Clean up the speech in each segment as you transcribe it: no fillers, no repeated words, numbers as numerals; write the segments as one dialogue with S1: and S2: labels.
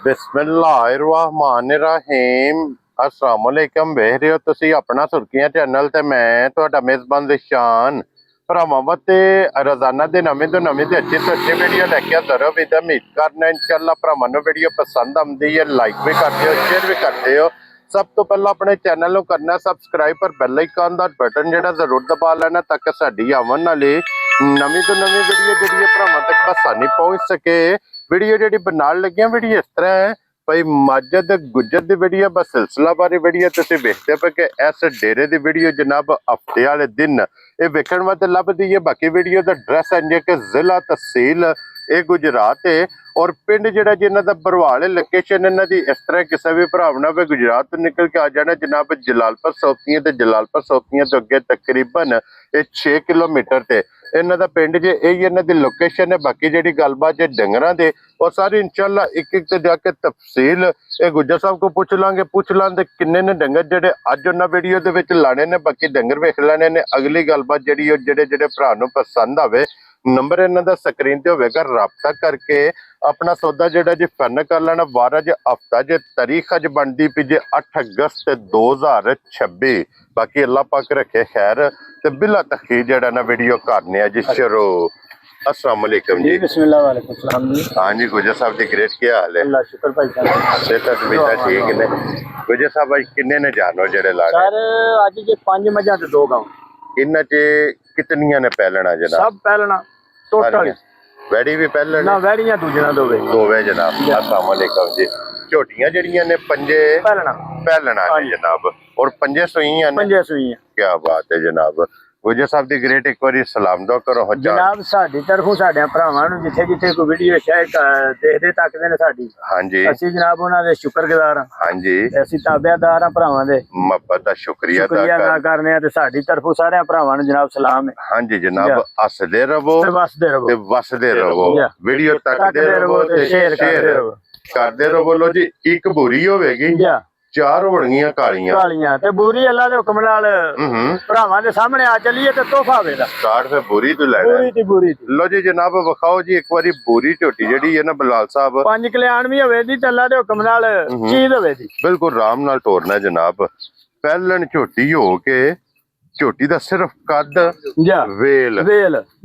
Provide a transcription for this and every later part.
S1: बिस्मिल्लाहिर्रहमानिर्रहीम अस्सलाम वालेकुम। वेख रहे हो तुसी अपना सुर्खियां चैनल ते मैं तुहाडा मेज़बान रिशान भरावां ते रोजाना दे नवीं तो नवीं ते अच्छी वीडियो लेके हाज़र हो। उम्मीद करना इंशाअल्लाह भरावां नूं वीडियो पसंद आउंदी है, लाइक भी करते हो, शेयर भी करते हो। सब तो पहला अपने चैनल को करना सबसक्राइब पर बैल आइकन दा बटन जेड़ा जरूर दबा लेना ताकि साडी आवन वाली नवीं तो नवीं वीडियो जेड़ी भरावां तक आसानी पहुंच सके। वीडियो जी बनाने लगे वीडियो इस तरह है भाई माजद गुजर की वीडियो बस सिलसिला बारी वीडियो तुम वेखते पे कि इस डेरे की वीडियो जनाब हफ्ते वाले दिन ये वेखण वास्ते लभदी है। बाकी वीडियो का एड्रैस है कि जिला तहसील ये गुजरात है और पिंड जिहड़ा जिन्हां दा बरवाल है। लोकेशन इन्हां दी इस तरह किसी भी भरा ने गुजरात तो निकल के आ जाना जनाब जलालपुर सौतियां ते जलालपुर सौतियां तो अगे तकरीबन 6 किलोमीटर से इन्हां दा पिंड जे यही इन्हां दी लोकेशन है। बाकी जिहड़ी गलबात जे डंगरां दे और सारी इंशाअल्लाह एक एक ते जाके तफसील ये गुज्जर साहब को पूछ लांगे किन्ने ने डंगर जेडे अज उन्हां वीडियो दे विच लाने ने। बाकी डंगर वेख लेने ने। अगली गलबात जिहड़ी जेडे जेडे भरा नूं पसंद आवे नंबर इन्हां दा स्क्रीन ते होवेगा, राबता करके अपना सौदा जेड़ा जी फाइनल कर लेना। वारा जे हफ्ता जे तारीख अज बनती पी जे 8 अगस्त 2026। बाकी अल्लाह पाक रखे खैर ते बिला तखीर जेड़ा ना वीडियो करने जी शुरू। अस्सलाम वालेकुम जी।
S2: बिस्मिल्लाह वालेकुम सलाम जी।
S1: हाँ जी गुजर साहब जी ग्रेट क्या हाल है?
S2: अल्लाह शुक्र भाई साहब।
S1: सेहत तबीयत ठीक ने? गुजर साहब आज किन्ने ने जानो जेड़े लाने?
S2: सर अज जे 5 मझां ते 2 गांव।
S1: इन्हां च कितनियां ने पहलना जनाब?
S2: सब पहलना टोटल
S1: वैड़ी भी पहलना
S2: ना वैड़ियां दूजना
S1: दोवे जनाब। अस्सलाम वालेकुम जी। झोटियां जड़ियां ने पंजे पहलना ने जनाब और पंजे सुइयां ने? पंजे सुइयां। क्या बात है जनाब। गुजर साहब दी ग्रेट एक बारी सलाम दो करो
S2: जनाब साडी तरफों साडे भरावां नूं जिथे जिथे कोई वीडियो शेयर देखदे तकदे ने साडी। हां जी असि जनाब उन्हां दे शुक्रगुजार हां। हां जी असि ताबेदार हां भरावां दे। मोहब्बत दा शुक्रिया अदा करने आ ते साडी तरफों सारे भरावां नूं जनाब सलाम है। हां जी जनाब हसदे रहो ते वसदे रहो वीडियो तकदे रहो ते शेयर करदे रहो। बोलो जी एक बुरी होवेगी 4 होणगियां कालियां ते बुरी अल्लाह दे हुक्म नाल भरावां दे सामने आ चलिए ते तोहफा होवेगा। स्टार्ट फिर बुरी तो लेना है। बुरी लो जी जनाब विखाओ जी एक बारी बुरी झोटी जेड़ी है ना बलाल साहब 5 कल्याण भी होवे दी ते अल्लाह दे हुक्म नाल चीज होवे दी बिल्कुल आराम नाल तोड़ना जनाब। पहलन झोटी हो के झोटी दा सिर्फ कद वेल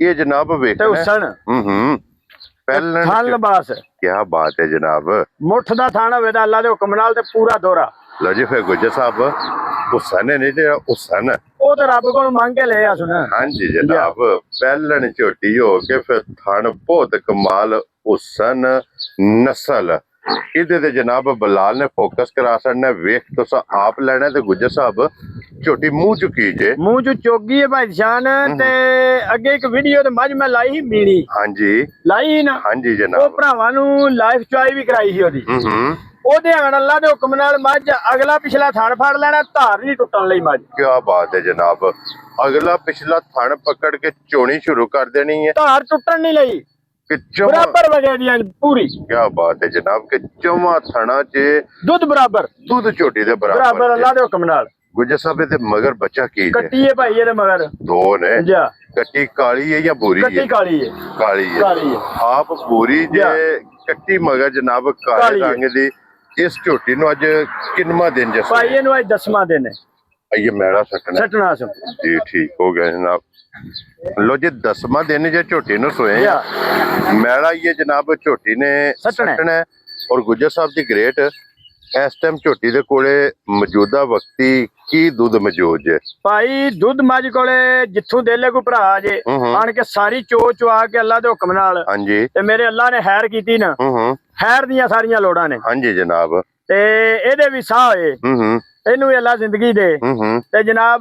S2: ये जनाब वेख ते उसन थान लबास क्या बात है जनाब। मुठ दा थान होवे दा अल्लाह दे हुक्म नाल ते पूरा दोरा। लो जी फिर गुजर साहब हुसन है नहीं ते हुसन ओ ते रब कोल मांग के ले आ सुन। हां जी जनाब पहलन झोटी हो के फिर थान बहुत कमाल हुसन नस्ल इहदे ते जनाब बलाल ने फोकस करा छड़ना। वेख तुस आप लेना ते गुजर साहब झोटी मुंह चुकी जे मुंह चु चोगी है भाई जान ते अगे एक वीडियो ते मज मैं लाई ही मीणी। हां जी लाई ना। हां जी जनाब ओ भरावां नूं लाइफ चॉइस भी कराई ही ओदी ओदे आण अल्लाह दे हुक्म नाल मज अगला पिछला थान फड़ लेना धार नहीं टुटन लई मज। क्या बात है जनाब अगला पिछला थान पकड़ के चोणी शुरू कर देनी है धार टुटन नहीं लई बराबर वगैरह पूरी। क्या बात है जनाब के चौवा थाना च दूध बराबर दूध झोटी दे बराबर अल्लाह दे हुक्म नाल। गुजर साहब ते मगर बच्चा की कट्टी है भाई ये मगर दो ने कट्टी काली है या भूरी? कट्टी काली है। काली है आप भूरी जे कट्टी मगर जनाब काले रंग दी। इस झोटी नु अज किन्नवा दिन जस भाई इनु अज 10वां दिन है। ये मैड़ा सटना जी ठीक हो गया जनाब। लो जी 10वां दिन जे झोटी नु सोए मैड़ा ये जनाब झोटी ने सटना है। और गुजर साहब दी ग्रेट इस टाइम झोटी दे कोले मौजूदा वक्ती की दुध मौजूद है भाई? दुध मज कोले जिथों देले को भरा जे आन के सारी चो चुआ के अल्लाह दे हुक्म नाल। हां जी ते मेरे अल्लाह ने खैर कीती ना खैर दियां सारियां लोड़ां ने। हां जी जनाब ते एदे भी साह होए इनू अल्लाह जिंदगी दे ते जनाब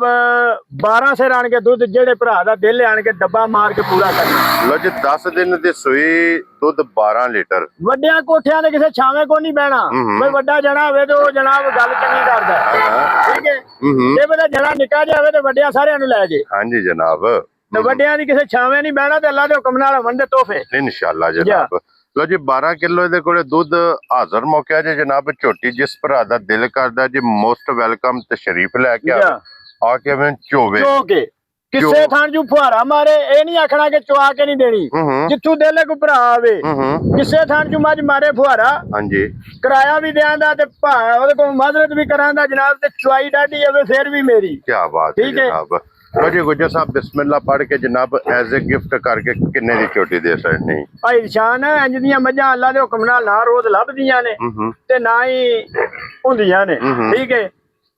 S2: 12 से आन के दुध जेड़े भरा दा दिल आन के डब्बा मार के पूरा कर। लो जी 10 दिन दी सुई दुध 12 लीटर। वड्डियां कोठियां दे किसे छावे को नहीं बहना कोई वड्डा जना होवे तो जनाब गल चंगी करदा ठीक है जे बदा जना निका जा होवे ते वड्डियां सारे नु ले जे। हां जी जनाब ते वड्डियां दी किसे छावे नहीं बहना ते अल्लाह दे हुक्म नाल वंदे तोहफे इंशाअल्लाह जनाब। लो जी 12 किलो दे कोले दुध हाजर मौका जे जनाब झोटी जिस भरा दा दिल करदा जी मोस्ट वेलकम तशरीफ लेके आके मैं चोवे ਕਿਸੇ ਥਾਂ ਜੂ ਫੁਹਾਰਾ ਮਾਰੇ ਇਹ ਨਹੀਂ ਆਖਣਾ ਕਿ ਚਵਾ ਕੇ ਨਹੀਂ ਦੇਣੀ। ਜਿੱਥੋਂ ਦਿਲ ਕੋ ਭਰਾ ਆਵੇ ਕਿਸੇ ਥਾਂ ਜੂ ਮੱਝ ਮਾਰੇ ਫੁਹਾਰਾ, ਹਾਂਜੀ, ਕਿਰਾਇਆ ਵੀ ਦਿਆਂਦਾ ਤੇ ਉਹਦੇ ਕੋਲ ਮਾਜ਼ਰਤ ਵੀ ਕਰਾਂਦਾ ਜਨਾਬ, ਤੇ ਚਵਾਈ ਡਾਢੀ ਆਵੇ ਫਿਰ ਵੀ ਮੇਰੀ। ਕੀ ਬਾਤ ਹੈ ਜਨਾਬ। ਲੋ ਜੀ ਗੁੱਜਰ ਸਾਹਿਬ ਬਿਸਮਿਲ੍ਲਾ ਪੜ੍ਹ ਕੇ ਜਨਾਬ ਐਜ਼ ਅ ਗਿਫਟ ਕਰਕੇ ਕਿੰਨੇ ਦੀ ਝੋਟੀ ਦੇ ਸਕਦੇ? ਭਾਈ ਨਿਸ਼ਾਨ ਇੰਜ ਦੀਆਂ ਮੱਝਾਂ ਅੱਲਾ ਦੇ ਹੁਕਮ ਨਾਲ ਨਾ ਰੋਜ਼ ਲੱਭਦੀਆਂ ਨੇ ਤੇ ਨਾ ਹੀ ਹੁੰਦੀਆਂ ਨੇ, ਠੀਕ ਹੈ।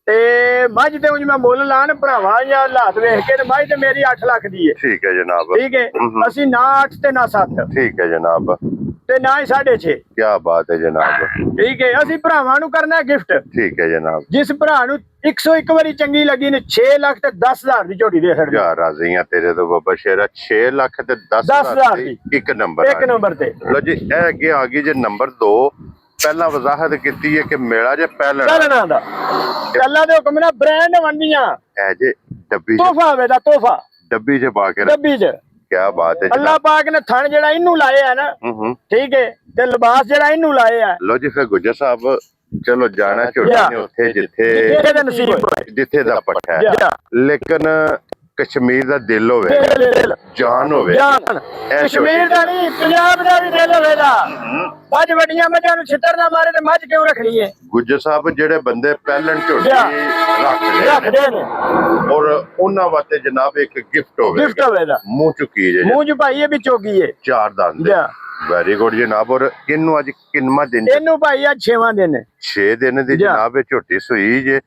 S2: ਤੇ ਮੱਝ ਤੇ ਉਂਝ ਮੈਂ ਮੁੱਲ ਲਾਣ ਭਰਾਵਾਂ ਜਾਂ ਹਾਲਾਤ ਵੇਖ ਕੇ ਤੇ ਮੱਝ ਤੇ ਮੇਰੀ 8 ਲੱਖ ਦੀ ਹੈ। ਠੀਕ ਹੈ ਜਨਾਬ। ਠੀਕ ਹੈ, ਅਸੀਂ ਨਾ 8 ਤੇ ਨਾ 7। ਠੀਕ ਹੈ ਜਨਾਬ। ਤੇ ਨਾ ਹੀ 6.5। ਕੀ ਬਾਤ ਹੈ ਜਨਾਬ। ਠੀਕ ਹੈ, ਅਸੀਂ ਭਰਾਵਾਂ ਨੂੰ ਕਰਨਾ ਗਿਫਟ। ਠੀਕ ਹੈ ਜਨਾਬ। ਜਿਸ ਭਰਾ ਨੂੰ 101 ਵਾਰੀ ਚੰਗੀ ਲੱਗੀ ਨੇ 6 ਲੱਖ ਤੇ 10,000 ਦੀ ਝੋਟੀ ਦੇ ਸਕਦੇ। ਯਾਰ ਰਾਜ਼ੀ ਆ ਤੇਰੇ ਤੋਂ ਬਾਬਾ ਸ਼ੇਰਾ। 6 ਲੱਖ ਤੇ 10,000 ਦੀ ਇੱਕ ਨੰਬਰ ਤੇ। ਲੋ ਜੀ ਇਹ ਅੱਗੇ ਆ ਗਈ ਜੇ ਨੰਬਰ 2। ਪਹਿਲਾਂ ਵਜ਼ਾਹਤ ਕੀਤੀ ਹੈ ਕਿ ਮੇਲਾ ਜੇ ਪਹਿਲਣਾ ਦਾ ਅੱਲਾ ਦੇ ਹੁਕਮ ਨਾਲ ਬ੍ਰਾਂਡ ਵੰਡੀਆਂ ਐ ਜੇ ਡੱਬੀ ਤੋਹਫਾ ਹੋਵੇ ਦਾ ਤੋਹਫਾ ਡੱਬੀ ਚ ਪਾ ਕੇ ਡੱਬੀ ਚ। ਕੀ ਬਾਤ ਹੈ। ਅੱਲਾ ਪਾਕ ਨੇ ਥਣ ਜਿਹੜਾ ਇਹਨੂੰ ਲਾਏ ਆ ਨਾ, ਠੀਕ ਹੈ, ਤੇ ਲਿਬਾਸ ਜਿਹੜਾ ਇਹਨੂੰ ਲਾਏ ਆ। ਲੋ ਜੀ ਫਿਰ ਗੁੱਜਰ ਸਾਹਿਬ ਚਲੋ ਜਾਣਾ ਝੋਟੀ ਨੇ ਉੱਥੇ ਜਿੱਥੇ ਦਾ ਪੱਠਾ ਹੈ, ਲੇਕਿਨ ਕਸ਼ਮੀਰ ਦਾ ਦਿਲ ਹੋਵੇ, ਜਾਨ ਹੋਵੇ। ਕਸ਼ਮੀਰ ਦਾ ਨਹੀਂ ਪੰਜਾਬ ਦਾ ਵੀ ਦਿਲ ਹੋਵੇਗਾ। ਮੱਝ ਵੱਡੀਆਂ ਮੱਝਾਂ ਨੂੰ ਛਿੱਤਰ ਨਾ ਮਾਰੇ ਤੇ ਮੱਝ ਕਿਉਂ ਰੱਖਣੀ ਹੈ? ਗੁੱਜਰ ਸਾਹਿਬ ਜਿਹੜੇ ਬੰਦੇ ਪਹਿਲਣ ਝੋਟੀ ਰੱਖਦੇ ਨੇ ਔਰ ਉਹਨਾਂ ਵਾਸਤੇ ਜਨਾਬ ਇੱਕ ਗਿਫਟ ਹੋਵੇਗਾ। ਮੂੰਹ ਚੁੱਕੀ ਜੇ ਮੂੰਹ ਚ ਭਾਈ ਇਹ ਵੀ ਚੋਗੀ ਹੈ 4 ਦੰਦ। ਵੈਰੀ ਗੁੱਡ ਜਨਾਬ। ਔਰ ਇਹਨੂੰ ਅੱਜ ਕਿੰਨਾ ਦਿਨ? ਇਹਨੂੰ ਭਾਈ ਅੱਜ 6ਵਾਂ ਦਿਨ ਹੈ। 6 ਦਿਨ ਦੀ ਜਨਾਬ ਇਹ ਝੋਟੀ ਸੂਈ ਜੇ।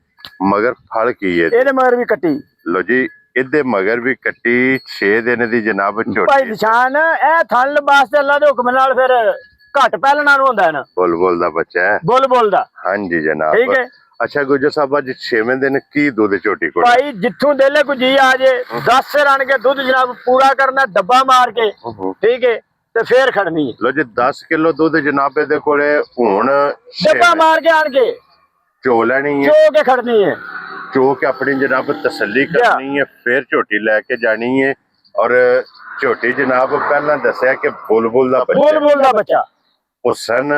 S2: ਮਗਰ ਫਲ ਕੀ ਹੈ? ਇਹਦੇ ਮਗਰ ਵੀ ਕੱਟੀ। ਲੋ ਜੀ ਇਹਦੇ ਮਗਰ ਵੀ ਕੱਟੀ 6 ਦਿਨ ਦੀ ਜਨਾਬ ਝੋਟੀ। ਭਾਈ ਨਿਸ਼ਾਨ ਇਹ ਥਣ ਲਿਬਾਸ ਤੇ ਅੱਲਾ ਦੇ ਹੁਕਮ ਨਾਲ ਫਿਰ ਘੱਟ ਪਹਿਲਣਾ ਨੂੰ ਹੁੰਦਾ ਹੈ ਨਾ। ਬੁਲਬੁਲ ਦਾ ਬੱਚਾ ਹੈ। ਬੁਲਬੁਲ ਦਾ। ਹਾਂਜੀ ਜਨਾਬ। ਠੀਕ ਹੈ। ਅੱਛਾ ਗੁੱਜਰ ਸਾਹਿਬ ਅੱਜ 6ਵੇਂ ਦਿਨ ਕੀ ਦੁੱਧ ਝੋਟੀ ਕੋਲ? ਭਾਈ ਜਿੱਥੋਂ ਦਿਲੇ ਕੋ ਜੀ ਆ ਜੇ 10 ਸਿਰ ਆਣ ਕੇ ਦੁੱਧ ਜਨਾਬ ਪੂਰਾ ਕਰਨਾ ਡੱਬਾ ਮਾਰ ਕੇ, ਠੀਕ ਹੈ, ਤੇ ਫੇਰ ਖੜਨੀ ਹੈ। ਲੋ ਜੀ 10 ਕਿਲੋ ਦੁੱਧ ਜਨਾਬ ਇਹਦੇ ਕੋਲੇ ਹੁਣ ਡੱਬਾ ਮਾਰ ਕੇ ਆਣ ਕੇ ਚੋ ਲੈਣੀ ਹੈ, ਚੋ ਕੇ ਖੜਨੀ ਹੈ। ਚੋ ਕੇ ਆਪਣੀ ਜਨਾਬ ਤਸੱਲੀ ਕਰਨੀ ਹੈ, ਫਿਰ ਝੋਟੀ ਲੈ ਕੇ ਜਾਣੀ ਹੈ। ਔਰ ਝੋਟੀ ਜਨਾਬ ਪਹਿਲਾਂ ਦੱਸਿਆ ਕਿ ਬੁਲਬੁਲ ਦਾ ਬੱਚਾ ਹੁਸਨ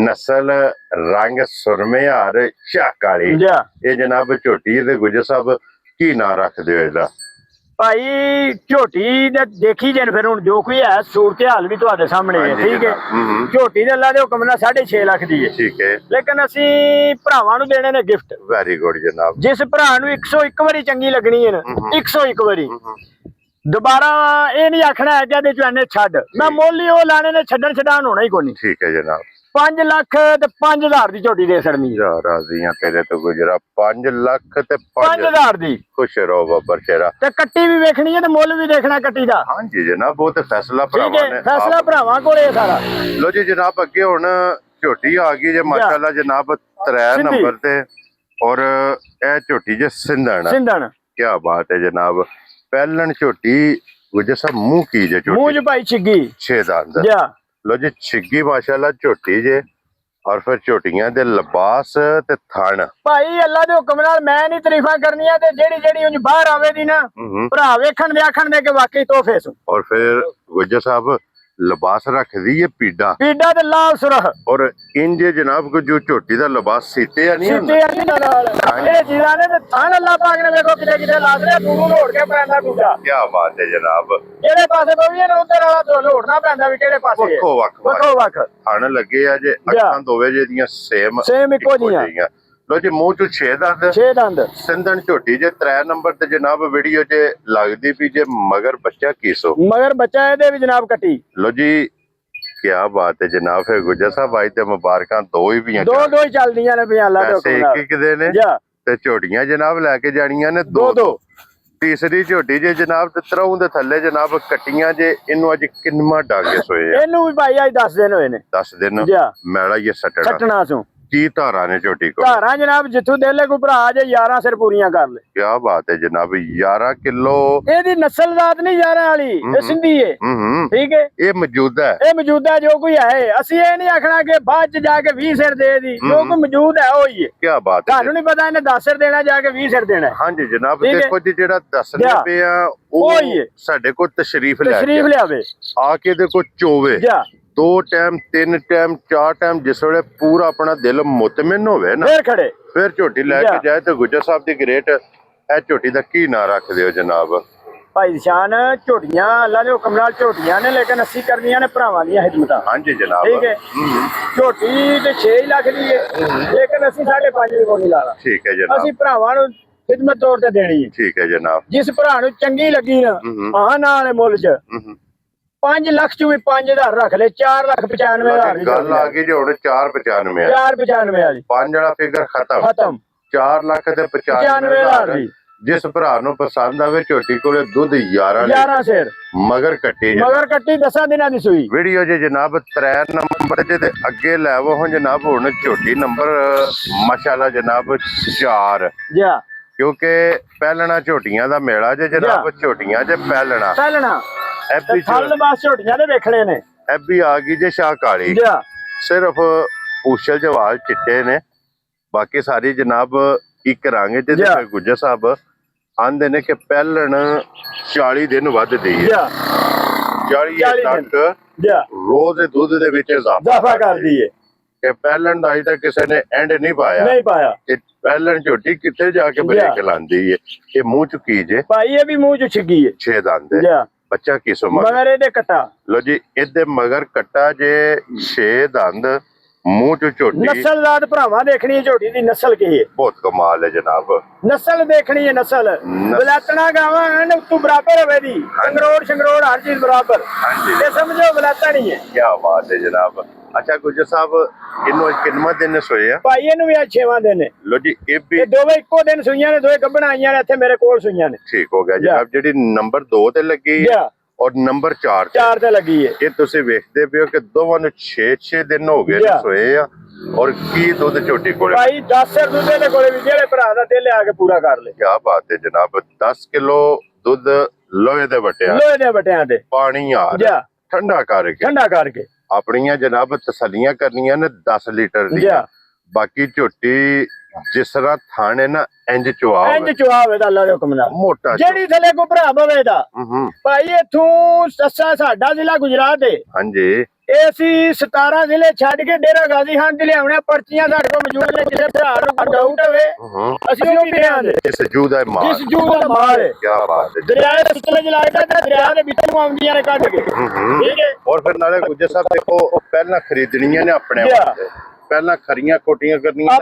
S2: ਨਸਲ ਰੰਗ ਸੁਰਮੇ ਹਾਰ ਸ਼ਾਕਾਲੀ। ਇਹ ਜਨਾਬ ਝੋਟੀ ਦੇ ਗੁੱਜਰ ਸਾਹਿਬ ਕੀ ਨਾਂ ਰੱਖਦੇ ਹੋ ਇਹਦਾ? ਭਾਈ ਝੋਟੀ ਦੇ ਦੇਖੀ ਜੇ ਫਿਰ ਹੁਣ ਜੋ ਕੋਈ ਹੈ ਸੂਰਤ ਹਾਲ ਵੀ ਤੁਹਾਡੇ ਸਾਹਮਣੇ ਹੈ, ਠੀਕ ਹੈ। ਝੋਟੀ ਦੇ ਅੱਲਾ ਦੇ ਹੁਕਮ ਨਾਲ 6.5 ਲੱਖ ਦੀ ਹੈ, ਠੀਕ ਹੈ, ਲੇਕਿਨ ਅਸੀਂ ਭਰਾਵਾਂ ਨੂੰ ਦੇਣੇ ਨੇ ਗਿਫਟ। ਵੈਰੀ ਗੁੱਡ ਜਨਾਬ। ਜਿਸ ਭਰਾ ਨੂੰ 101 ਵਾਰੀ ਚੰਗੀ ਲੱਗਣੀ ਹੈ ਨਾ, 101 ਵਾਰੀ ਦੁਬਾਰਾ ਇਹ ਨਹੀਂ ਆਖਣਾ ਹੈ ਕਿ ਇਹਦੇ ਚਵਾਨੇ ਛੱਡ, ਮੈਂ ਮੁੱਲ ਹੀ ਉਹ ਲਾਣੇ ਨੇ, ਛੱਡਣ ਹੋਣਾ ਹੀ ਕੋਈ ਨਹੀਂ। ਠੀਕ ਹੈ ਜਨਾਬ। 5 ਲੱਖ ਤੇ 5,000 ਦੀ ਝੋਟੀ ਦੇ ਸਕਣੀ। ਰਾਜ਼ੀਆਂ ਤੇਰੇ ਤੋਂ ਗੁਜਰਾ। 5 ਲੱਖ ਤੇ 5,000 ਦੀ। ਖੁਸ਼ ਰਹੋ ਬੱਬਰ ਸ਼ੇਰਾ। ਤੇ ਕੱਟੀ ਵੀ ਵੇਖਣੀ ਹੈ ਤੇ ਮੁੱਲ ਵੀ ਦੇਖਣਾ ਕੱਟੀ ਦਾ। ਹਾਂਜੀ ਜਨਾਬ ਉਹ ਤੇ ਫੈਸਲਾ ਭਰਾਵਾਂ ਨੇ, ਫੈਸਲਾ ਭਰਾਵਾਂ ਕੋਲੇ ਸਾਰਾ। ਲੋ ਜੀ ਜਨਾਬ ਅੱਗੇ ਹੁਣ ਝੋਟੀ ਆ ਗਈ ਜੇ ਮਾਸ਼ਾਅੱਲਾ ਜਨਾਬ 3 ਨੰਬਰ ਤੇ। ਔਰ ਇਹ ਝੋਟੀ ਜੇ ਸਿੰਧਣ। ਕੀ ਬਾਤ ਹੈ ਜਨਾਬ। ਪਹਿਲਣ ਝੋਟੀ ਗੁੱਜਰ ਸਾਹਿਬ ਮੂੰਹ ਕੀ ਜੇ? ਮੂੰਹ ਚ ਭਾਈ ਛਿੱਗੀ 6 ਦੰਦ। ਲੋ ਜੀ ਛਿੱਗੀ ਮਾਸ਼ਾਅੱਲਾ ਝੋਟੀ ਜੇ। ਔਰ ਫਿਰ ਝੋਟੀਆਂ ਦੇ ਲਿਬਾਸ ਤੇ ਥਣ ਭਾਈ ਅੱਲਾ ਦੇ ਹੁਕਮ ਨਾਲ ਮੈਂ ਨਹੀਂ ਤਾਰੀਫਾਂ ਕਰਨੀਆਂ ਤੇ ਜਿਹੜੀ ਉਂਝ ਬਾਹਰ ਆਵੇ ਦੀ ਨਾ ਭਰਾ ਵੇਖਣ ਦੇ ਆਖਣ ਦੇ ਕਿ ਵਾਕਈ ਤੋਹਫੇ ਸੋ। ਔਰ ਫਿਰ ਗੁੱਜਰ ਸਾਹਿਬ ਲਿਬਾਸ ਰੱਖਦੀ ਹੈ ਪੀੜਾ ਤੇ ਲਾਲ ਸੁਰਖ। ਔਰ ਇੰਜ ਜਨਾਬ ਕੋ ਜੋ ਝੋਟੀ ਦਾ ਲਿਬਾਸ ਸੀਤੇ ਆ ਨਹੀਂ ਨਾਲ ਇਹ ਜਿਰਾਂ ਨੇ ਥਣ ਅੱਲਾ ਪਾਕ ਨੇ ਵੇਖੋ ਕਿਤੇ ਲਾ ਦੇ ਦੂਰੋਂ ਲੋੜ ਕੇ ਪੈਂਦਾ ਦੂਜਾ। ਕੀ ਬਾਤ ਹੈ ਜਨਾਬ। ਜਿਹੜੇ ਪਾਸੇ ਕੋਈ ਨਾ ਉਧਰ ਵਾਲਾ ਲੋੜਨਾ ਪੈਂਦਾ ਵੀ ਕਿਹੜੇ ਪਾਸੇ ਵੱਖੋ ਵੱਖ ਥਣ ਲੱਗੇ ਆ ਜੇ। ਅੱਖਾਂ ਦੋਵੇਂ ਜਿਹਦੀਆਂ ਸੇਮ ਇੱਕੋ ਜੀਆਂ। ਲੋ ਜੀ ਮੂੰਹ ਚ 6 ਦੰਦ ਸਿੰਧਣ ਝੋਟੀ ਜੇ 3 ਨੰਬਰ ਤੇ ਜਨਾਬ ਵੀਡੀਓ ਚ ਲੱਗਦੀ ਵੀ ਜੇ ਮਗਰ ਬੱਚਾ ਕੀਸੋ ਮਗਰ ਬੱਚਾ ਇਹਦੇ ਵੀ ਜਨਾਬ ਕੱਟੀ। ਲੋ ਜੀ ਕੀ ਬਾਤ ਹੈ ਜਨਾਬ। ਫਿਰ ਗੁੱਜਰ ਸਾਹਿਬ ਅੱਜ ਤੇ ਮੁਬਾਰਕਾਂ ਦੋ ਹੀ ਚੱਲਦੀਆਂ ਨੇ ਅੱਲਾ ਦੇ ਹੁਕਮ ਨਾਲ। ਇੱਕ ਦੇ ਨੇ ਤੇ ਝੋਟੀਆਂ ਜਨਾਬ ਲੈ ਕੇ ਜਾਣੀਆਂ ਨੇ ਦੋ। ਤੀਸਰੀ ਝੋਟੀ ਜੇ ਜਨਾਬ ਤੇ ਤਰੋਂ ਦੇ ਥੱਲੇ ਜਨਾਬ ਕੱਟੀਆਂ ਜੇ। ਇਹਨੂੰ ਅੱਜ ਕਿੰਨਾ ਡਾਂਗੇ ਸੋਏ? ਇਹਨੂੰ ਵੀ ਭਾਈ ਅੱਜ 10 ਦਿਨ ਹੋਏ ਨੇ। 10 ਦਿਨ ਮੈਲਾ ਇਹ ਸੱਟਣਾ ਸੋ। ਕੀ ਧਾਰਾਂ ਨੇ ਝੋਟੀ ਕੋਲ? ਧਾਰਾਂ ਜਨਾਬ ਜਿੱਥੋਂ ਦੇਲੇ ਕੋ ਭਰਾ ਜੇ 11 ਸਿਰ ਪੂਰੀਆਂ ਕਰ ਲੈ। ਕੀ ਬਾਤ ਹੈ ਜਨਾਬ। 11 ਕਿਲੋ ਇਹਦੀ ਨਸਲ ਜ਼ਾਤ ਨਹੀਂ 11 ਵਾਲੀ, ਇਹ ਸਿੰਧੀ ਹੈ, ਠੀਕ ਹੈ। ਇਹ ਮੌਜੂਦਾ ਜੋ ਕੋਈ ਹੈ। ਅਸੀਂ ਇਹ ਨਹੀਂ ਆਖਣਾ ਕਿ ਬਾਅਦ ਚ ਜਾ ਕੇ 20 ਸਿਰ ਦੇ ਦੀ। ਜੋ ਕੋਈ ਮੌਜੂਦ ਹੈ ਉਹੀ ਹੈ। ਕੀ ਬਾਤ ਹੈ। ਤੁਹਾਨੂੰ ਨਹੀਂ ਪਤਾ ਇਹਨੇ 10 ਸਿਰ ਦੇਣਾ ਜਾ ਕੇ 20 ਸਿਰ ਦੇਣਾ। ਹਾਂਜੀ ਜਨਾਬ ਦੇਖੋ ਜੀ ਜਿਹੜਾ ਦੱਸਦੇ ਪਏ ਆ ਉਹ ਸਾਡੇ ਕੋਲ ਤਸ਼ਰੀਫ ਲਿਆਵੇ ਆ ਕੇ ਦੇਖੋ ਚੋਵੇ 2 ਟਾਈਮ 3 ਟਾਈਮ 4 ਟਾਈਮ ਜਿਸ ਵੇਲੇ ਪੂਰਾ ਆਪਣਾ ਦਿਲ ਮੁਤਮਿਨ ਹੋਵੇ ਨਾ ਫਿਰ ਝੋਟੀ ਲੈ ਕੇ ਜਾਏ ਤੇ ਗੁੱਜਰ ਸਾਹਿਬ ਦੀ ਗ੍ਰੇਟ ਇਹ ਝੋਟੀ ਦਾ ਕੀ ਨਾਂ ਰੱਖਦੇ ਹੋ ਜਨਾਬ? ਭਾਈ ਸ਼ਾਨ ਝੋਟੀਆਂ ਅੱਲਾ ਦੇ ਹੁਕਮ ਨਾਲ ਝੋਟੀਆਂ ਨੇ, ਲੇਕਿਨ ਅਸੀਂ ਕਰਨੀਆਂ ਨੇ ਭਰਾਵਾਂ ਦੀਆਂ ਖਿਦਮਤਾਂ।
S1: ਹਾਂਜੀ ਜਨਾਬ।
S2: ਠੀਕ ਹੈ। ਝੋਟੀ ਤੇ 6 ਲੱਖ ਦੀ ਹੈ, ਲੇਕਿਨ ਅਸੀਂ 5.5 ਦੀ ਕੋਈ ਲਾਣਾ।
S1: ਠੀਕ ਹੈ ਜਨਾਬ।
S2: ਅਸੀਂ ਭਰਾਵਾਂ ਨੂੰ ਖਿਦਮਤ ਤੌਰ ਤੇ ਦੇਣੀ ਹੈ।
S1: ਠੀਕ ਹੈ ਜਨਾਬ।
S2: ਜਿਸ ਭਰਾ ਨੂੰ ਚੰਗੀ ਲੱਗੀ ਨਾ ਹਾਂ ਨਾਲ ਮੁੱਲ ਚ 5 ਲੱਖ ਚੋਂ ਵੀ 5000 ਰੱਖ ਲੈ, 4,95,000 ਦੀ
S1: ਗੱਲ ਆ ਗਈ ਜੀ ਹੁਣ 495
S2: 495 ਵਾਲੀ
S1: 5 ਵਾਲਾ ਫਿਗਰ ਖਤਮ। 4 ਲੱਖ ਤੇ
S2: 95,000 ਦੀ।
S1: ਜਿਸ ਭਰਾ ਨੂੰ ਪਸੰਦ ਆਵੇ ਝੋਟੀ ਕੋਲੇ ਦੁੱਧ 11
S2: ਸਿਰ
S1: ਮਗਰ ਕੱਟੀ
S2: 10 ਦਿਨਾਂ ਦੀ ਸੂਈ।
S1: ਵੀਡੀਓ ਜੇ ਜਨਾਬ 3 ਨੰਬਰ ਤੇ ਅੱਗੇ ਲੈਵੋ ਹੁਣ ਜਨਾਬ। ਹੁਣ ਝੋਟੀ ਨੰਬਰ ਮਾਸ਼ਾਅੱਲਾ ਜਨਾਬ 4
S2: ਜਾ,
S1: ਕਿਉਂਕਿ ਪਹਿਲਣਾ ਝੋਟੀਆਂ ਦਾ ਮੇਲਾ ਜੇ ਜਨਾਬ। ਝੋਟੀਆਂ ਜੇ ਪਹਿਲਣਾ
S2: ਫਲ ਬਾਸ ਝੋਟੀਆਂ ਦੇ ਵੇਖਣੇ ਨੇ।
S1: ਐਬੀ ਆ ਗਈ ਜੇ ਸ਼ਾਹ ਕਾਲੀ।
S2: ਜਾ,
S1: ਸਿਰਫ ਪੂਛਲ ਜਵਾਲ ਚਿੱਟੇ ਨੇ, ਬਾਕੀ ਸਾਰੀ ਜਨਾਬ ਇੱਕ ਰੰਗ ਤੇ ਫਿਰ ਗੁੱਜਰ ਸਾਹਿਬ ਆਂਦੇ ਨੇ ਕਿ ਪਹਿਲਣ 40 ਦਿਨ ਵੱਧਦੀ ਹੈ। 40 ਤੱਕ ਰੋਜ਼ ਦੇ ਦੁੱਧ ਦੇ ਵਿੱਚ ਇਜ਼ਾਫਾ
S2: ਕਰਦੀ ਹੈ।
S1: ਕਿ ਪਹਿਲਣ ਦਾ ਅਜੇ ਤੱਕ ਕਿਸੇ ਨੇ ਐਂਡ ਨਹੀਂ ਪਾਇਆ। ਇਹ ਪਹਿਲਣ ਝੋਟੀ ਕਿੱਥੇ ਜਾ ਕੇ ਬ੍ਰੇਕ ਲਾਂਦੀ ਹੈ। ਇਹ ਮੂੰਹ ਚੁੱਕੀ ਜੇ
S2: ਭਾਈ, ਇਹ ਵੀ ਮੂੰਹ ਚ ਛਿੱਗੀ ਹੈ।
S1: 6 ਦੰਦ ਬੱਚਾ ਕਿਸੋ
S2: ਮਗਰ ਇਹਦੇ ਕੱਟਾ।
S1: ਲੋ ਜੀ ਇਹਦੇ ਮਗਰ ਕੱਟਾ ਜੇ 6 ਦੰਦ ਮੂੰਹ ਚ ਝੋਟੀ।
S2: ਨਸਲਦਾਰ ਭਰਾਵਾਂ ਦੇਖਣੀ ਹੈ ਝੋਟੀ ਦੀ ਨਸਲ ਕੀ ਹੈ।
S1: ਬਹੁਤ ਕਮਾਲ ਹੈ ਜਨਾਬ।
S2: ਨਸਲ ਦੇਖਣੀ ਹੈ। ਨਸਲ ਬਲਾਤਣਾ ਗਾਵਾਂ ਹਨ ਤੂੰ ਬਰਾਬਰ ਹੋਵੇ ਦੀ। ਸ਼ੰਗਰੋੜ ਹਰ ਚੀਜ਼ ਬਰਾਬਰ। ਇਹ ਸਮਝੋ ਬਲਾਤਾ ਨਹੀਂ ਹੈ।
S1: ਕੀ ਬਾਤ ਹੈ ਜਨਾਬ। ਅੱਛਾ ਗੁੱਜਰ ਸਾਹਿਬ ਇਹਨੂੰ ਕਿੰਨਾ ਦਿਨ ਸੋਏ ਆ?
S2: ਭਾਈ ਇਹਨੂੰ ਵੀ 6ਵਾਂ ਦਿਨ ਹੈ।
S1: ਲੋ ਜੀ ਇਹ
S2: ਦੋਵੇਂ ਇੱਕੋ ਦਿਨ ਸੂਈਆਂ ਨੇ, ਦੋਵੇਂ ਗੱਭਣ ਆਈਆਂ ਨੇ, ਇੱਥੇ ਮੇਰੇ ਕੋਲ ਸੂਈਆਂ ਨੇ।
S1: ਠੀਕ ਹੋ ਗਿਆ ਜਨਾਬ। ਜਿਹੜੀ ਨੰਬਰ 2 ਤੇ ਲੱਗੀ ਔਰ ਨੰਬਰ 4
S2: ਤੇ ਲੱਗੀ ਹੈ,
S1: ਇਹ ਤੁਸੀਂ ਵੇਖਦੇ ਪਿਓ ਕਿ ਦੋਵਾਂ ਨੂੰ 6 ਦਿਨ ਹੋ ਗਏ ਸੋਏ ਆ। ਔਰ ਕੀ ਦੁੱਧ ਝੋਟੀ ਕੋਲੇ
S2: ਭਾਈ 10 ਸਿਰ ਦੁੱਧ ਦੇ ਕੋਲੇ ਵੀ, ਜਿਹੜੇ ਭਰਾ ਦਾ ਦਿਲ ਆ ਕੇ ਪੂਰਾ ਕਰ ਲੈ।
S1: ਕੀ ਬਾਤ ਹੈ ਜਨਾਬ। 10 ਕਿਲੋ ਦੁੱਧ ਲੋਹੇ ਦੇ ਵਟਿਆਂ
S2: ਤੇ
S1: ਪਾਣੀ ਆ ਠੰਡਾ ਕਰਕੇ ਆਪਣੀਆਂ ਜਨਾਬ ਤਸੱਲੀਆਂ ਕਰਨੀਆਂ ਨੇ 10 ਲੀਟਰ ਦੀ। ਬਾਕੀ ਝੋਟੀ ਜਿਸ ਤਰ੍ਹਾਂ ਥਾਣੇ ਨਾ ਇੰਜ ਚੁਆਵੇ ਦਾ ਅੱਲਾ ਦੇ ਹੁਕਮ ਨਾਲ ਮੋਟਾ। ਜਿਹੜੀ ਥਲੇ ਕੋ ਭਰਾ ਬਵੇ ਦਾ ਭਾਈ ਇਥੋਂ ਸੱਸਾ ਸਾਡਾ ਜ਼ਿਲ੍ਹਾ ਗੁਜਰਾਤ ਹੈ। ਹਾਂਜੀ ਇਹ ਅਸੀਂ 17 ਜ਼ਿਲ੍ਹੇ ਛੱਡ ਕੇ ਡੇਰਾ ਗਾਜ਼ੀ ਖਾਨ ਤੇ ਲਿਆਉਣੇ ਪਰਚੀਆਂ ਸਾਡੇ ਕੋਲ ਮੌਜੂਦ ਨੇ। ਜਿਹੜੇ ਭਰਾ ਨੂੰ ਡਾਊਟ ਹੋਵੇ ਅਸੀਂ ਉਹ ਵੀ ਦੇਾਂਗੇ। ਜਿਸ ਜੂ ਦਾ
S2: ਮਾਲ ਹੈ।
S1: ਕੀ ਬਾਤ ਹੈ।
S2: ਦਰਿਆ ਦੇ ਸਤਲੁਜ ਲੱਗਦਾ ਤੇ ਦਰਿਆ ਦੇ ਵਿੱਚੋਂ ਆਉਂਦੀਆਂ ਨੇ ਕੱਢ ਕੇ। ਠੀਕ ਹੈ।
S1: ਔਰ ਫਿਰ ਨਾਲੇ ਗੁੱਜਰ ਸਾਹਿਬ ਦੇਖੋ ਉਹ ਪਹਿਲਾਂ ਖਰੀਦਣੀਆਂ ਨੇ ਆਪਣੇ ਵਾਸਤੇ, ਪਹਿਲਾਂ ਖਰੀਆਂ ਖੋਟੀਆਂ ਕਰਨੀਆਂ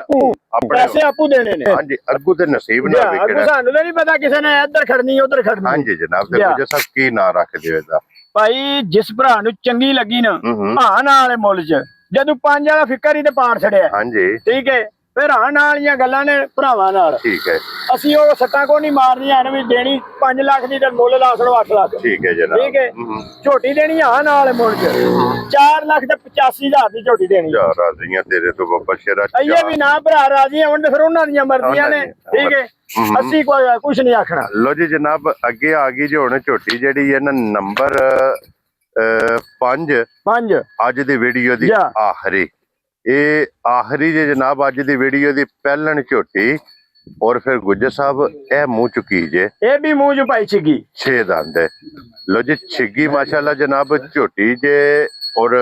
S2: ਆਪਣੇ ਪੈਸੇ ਆਪੂ ਦੇਣੇ ਨੇ।
S1: ਹਾਂਜੀ ਅੱਗੂ ਤੇ ਨਸੀਬ ਨਾਲ ਵਿਕਣਾ।
S2: ਸਾਨੂੰ ਤਾਂ ਨਹੀਂ ਪਤਾ ਕਿਸੇ ਨੇ ਇੱਧਰ ਖੜਨੀ ਉੱਧਰ ਖੜਨੀ।
S1: ਹਾਂਜੀ ਜਨਾਬ। ਤੇ ਗੁੱਜਰ ਸਾਹਿਬ ਕੀ ਨਾਂ ਰੱਖਦੇ ਹੋ ਇਹਦਾ?
S2: ਭਾਈ ਜਿਸ ਭਰਾ ਨੂੰ ਚੰਗੀ ਲੱਗੀ ਨਾ ਹਾਂ ਨਾਲ ਮੁੱਲ ਚ, ਜਦੋਂ 5 ਵਾਲਾ ਫਿਕਰ ਹੀ ਤੇ ਪਾੜ ਛੜਿਆ। ਹਾਂਜੀ ਠੀਕ ਹੈ। ਫਿਰ ਹਾਂ ਨਾਲ ਵਾਲੀਆਂ ਗੱਲਾਂ ਨੇ ਭਰਾਵਾਂ ਨਾਲ। ਠੀਕ ਹੈ। ਅਸੀਂ ਉਹ ਸੱਟਾਂ ਕੋ ਨਹੀਂ ਮਾਰਨੀਆਂ ਹਨ ਵੀ ਦੇਣੀ 5 ਲੱਖ ਦੀ ਤੇ ਮੁੱਲ ਲਾ ਛੜੋ 8 ਲੱਖ। ਠੀਕ ਹੈ ਜਨਾਬ। ਠੀਕ ਹੈ। ਝੋਟੀ ਦੇਣੀ ਹਾਂ ਨਾਲ ਮੁੱਲ ਚ 4 ਲੱਖ ਤੇ 85,000 ਦੀ ਝੋਟੀ ਦੇਣੀ।
S1: ਯਾਰ ਰਾਜ਼ੀਆਂ ਤੇਰੇ ਤੋਂ ਬੱਬਾ ਸ਼ੇਰਾ।
S2: ਇਹ ਵੀ ਨਾ ਭਰਾ ਰਾਜ਼ੀ ਹੁਣ ਤੇ ਫਿਰ ਉਹਨਾਂ ਦੀਆਂ ਮਰਜ਼ੀਆਂ ਨੇ। ਠੀਕ ਹੈ। ਅਸੀਂ ਕੁਝ ਨਹੀਂ ਆਖਣਾ।
S1: ਲੋ ਜੀ ਜਨਾਬ ਅੱਗੇ ਆ ਗਈ ਜੀ ਹੁਣ ਝੋਟੀ ਜਿਹੜੀ ਹੈ ਨਾ ਨੰਬਰ 5 ਅੱਜ ਦੀ ਵੀਡੀਓ ਦੀ ਆਖਰੀ। ਇਹ ਆਖਰੀ ਜੇ ਜਨਾਬ ਅੱਜ ਦੀ ਵੀਡੀਓ ਦੀ ਪਹਿਲਣ ਝੋਟੀ। ਔਰ ਫਿਰ ਗੁੱਜਰ ਸਾਹਿਬ ਇਹ ਮੂੰਹ ਚੁੱਕੀ ਜੇ, ਇਹ ਵੀ ਮੂੰਹ ਚ ਪਾਈ ਛਿੱਗੀ 6 ਦੰਦ। ਲੋ ਜੀ ਛਿੱਗੀ ਮਾਸ਼ਾਅੱਲਾ ਜਨਾਬ ਝੋਟੀ ਜੇ। ਔਰ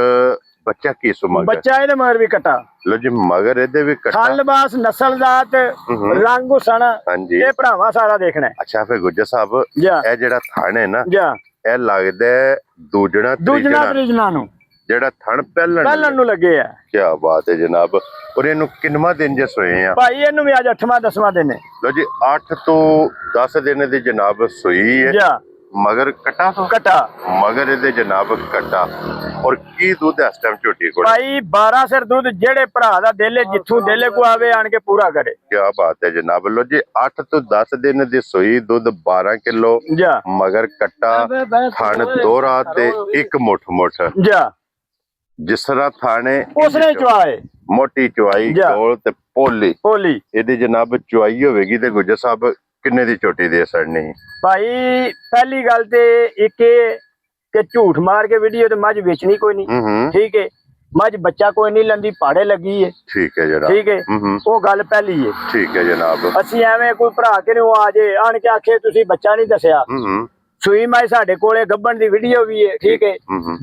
S1: ਬੱਚਾ ਕੀ ਸੁਮਾ ਬੱਚਾ ਇਹਦੇ ਮਗਰ ਵੀ ਕਟਾ। ਲੋ ਜੀ ਮਗਰ ਇਹਦੇ ਵੀ ਕਟਾ। ਖਲਬਾਸ ਨਸਲਜ਼ਾਤ ਰੰਗ ਸਣਾ। ਹਾਂਜੀ ਇਹ ਭਰਾਵਾ ਸਾਰਾ ਦੇਖਣਾ। ਅੱਛਾ ਫਿਰ ਗੁੱਜਰ ਸਾਹਿਬ ਇਹ ਜਿਹੜਾ ਥਣ ਹੈ ਨਾ ਇਹ ਲੱਗਦਾ ਦੂਜਣਾ ਤੀਜਣਾ ਨੂੰ, ਜਿਹੜਾ ਥਣ ਪਹਿਲਣ ਨੂੰ ਲੱਗੇ ਆ। ਕੀ ਬਾਤ ਹੈ ਜਨਾਬ। ਔਰ ਇਹਨੂੰ ਕਿੰਨਵਾਂ ਦਿਨ ਜੇ ਸੋਏ ਆ? ਭਾਈ ਇਹਨੂੰ ਵੀ ਅੱਜ 8ਵਾਂ 10ਵਾਂ ਦਿਨ ਹੈ। ਲੋ ਜੀ 8 ਤੋਂ 10 ਦਿਨ ਦੀ ਜਨਾਬ ਸੋਈ ਹੈ। ਮਗਰ ਕਟਾ ਮਗਰ ਇਹਦੇ ਜਨਾਬ ਕਟਾ। ਔਰ ਕੀ ਦੁੱਧ ਇਸ ਟਾਈਮ ਝੋਟੀ ਕੋਲ? ਭਾਈ 12 ਸਿਰ ਦੁੱਧ। ਜਿਹੜੇ ਭਰਾ ਦਾ ਦਿਲ ਜਿੱਥੋਂ ਦਿਲ ਕੋ ਆਵੇ ਆਣ ਕੇ ਪੂਰਾ ਕਰੇ। ਕੀ ਬਾਤ ਹੈ ਜਨਾਬ। ਲੋ ਜੀ 8 ਤੋਂ 10 ਦਿਨ ਦੀ ਸੋਈ ਦੁੱਧ 12 ਕਿਲੋ ਮਗਰ ਕਟਾ ਥਣ ਦੋਹਰਾ ਤੇ ਇੱਕ ਮੁੱਠ ਜਿਸ ਤਰ੍ਹਾਂ ਥਾਣੇ ਉਸਨੇ ਚੁਆਏ ਮੋਟੀ ਚੁਆਈ ਗੋਲ ਤੇ ਪੋਲੀ ਇਹਦੀ ਜਨਾਬ ਚੁਆਈ ਹੋਵੇਗੀ ਤੇ ਗੁੱਜਰ ਸਾਹਿਬ ਕਿੰਨੇ ਦੀ ਝੋਟੀ ਦੇ ਸੜਨੀ? ਭਾਈ ਪਹਿਲੀ ਗੱਲ ਤੇ ਇੱਕ ਕਿ ਝੂਠ ਮਾਰ ਕੇ ਵੀਡੀਓ ਤੇ ਮੱਝ ਵੇਚਣੀ ਕੋਈ ਨਹੀਂ। ਠੀਕ ਹੈ। ਮੱਝ ਬੱਚਾ ਕੋਈ ਨਹੀਂ ਲੰਦੀ ਪਾੜੇ ਲੱਗੀ ਹੈ। ਠੀਕ ਹੈ ਜਨਾਬ। ਠੀਕ ਹੈ। ਉਹ ਗੱਲ ਪਹਿਲੀ ਹੈ। ਠੀਕ ਹੈ ਜਨਾਬ। ਅਸੀਂ ਐਵੇਂ ਕੋਈ ਭਰਾ ਕੇ ਨੂੰ ਆ ਜੇ ਆਣ ਕੇ ਆਖੇ ਤੁਸੀਂ ਬੱਚਾ ਨਹੀਂ ਦੱਸਿਆ
S2: ਸੂਈ ਮੱਝ ਸਾਡੇ ਕੋਲੇ ਗੱਭਣ ਦੀ ਵੀਡੀਓ ਵੀ ਹੈ, ਠੀਕ ਹੈ।